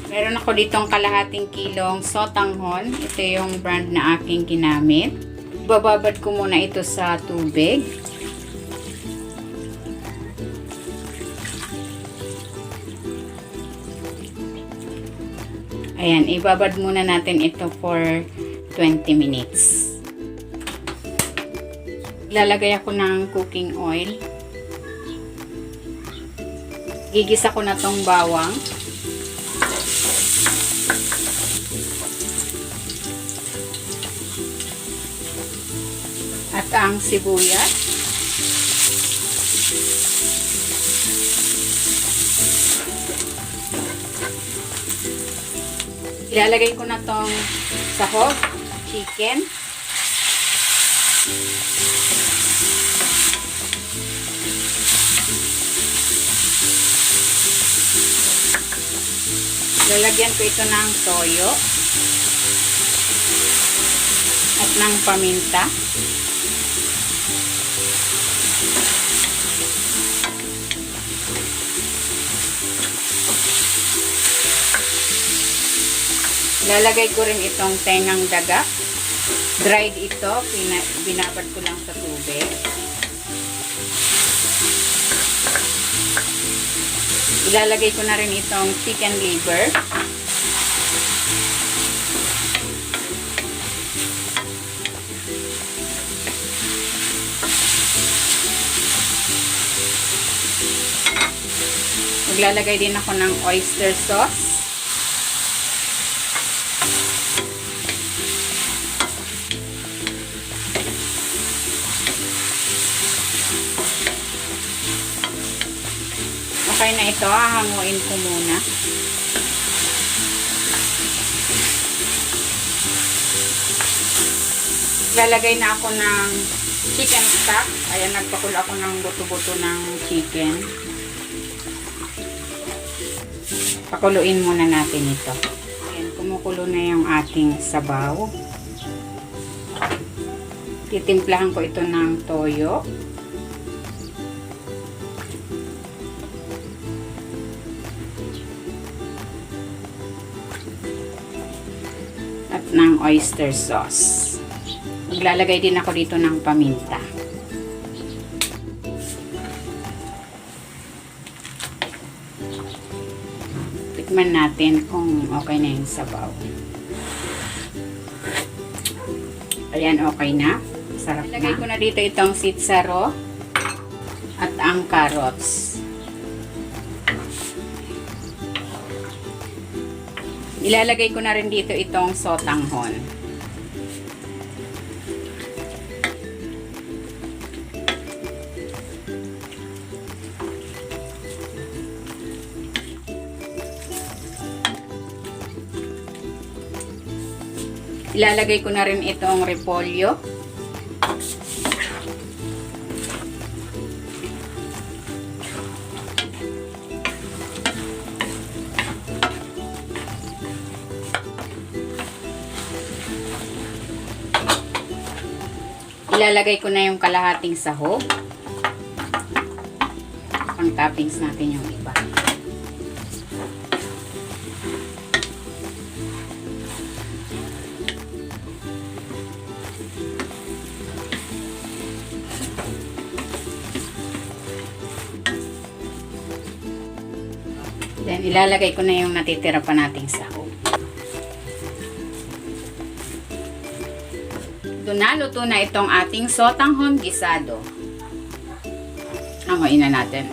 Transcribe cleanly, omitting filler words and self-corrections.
Meron ako ditong kalahating kilong sotanghon. Ito yung brand na aking ginamit. Bababad ko muna ito sa tubig. Ayan, ibabad muna natin ito for 20 minutes. Lalagay ako ng cooking oil. Gigisa ko na tong bawang. At ang sibuyas. Ilalagay ko na tong sahog, chicken. Lalagyan ko ito ng toyo at ng paminta. Lalagay ko rin itong tengang daga. Dried ito, binabad ko lang sa tubig. Ilalagay ko na rin itong chicken liver. Maglalagay din ako ng oyster sauce. Okay na ito, hahanguin ko muna. Lalagay na ako ng chicken stock. Ayan, nagpakulo ako ng buto-buto ng chicken. Pakuluin muna natin ito. Ayan, kumukulo na yung ating sabaw. Titimplahan ko ito ng toyo. At ng oyster sauce. Maglalagay din ako dito ng paminta. Tikman natin kung okay na yung sabaw. Ayan, okay na. Sarap na. Ilagay ko na dito itong sitsaro at ang carrots. Ilalagay ko na rin dito itong sotanghon. Ilalagay ko na rin itong repolyo. Ilalagay ko na yung kalahating sahog. Pang toppings natin yung iba. Then ilalagay ko na yung natitira pa nating sahog. Naluto na itong ating sotanghon gisado. Hanguin na natin.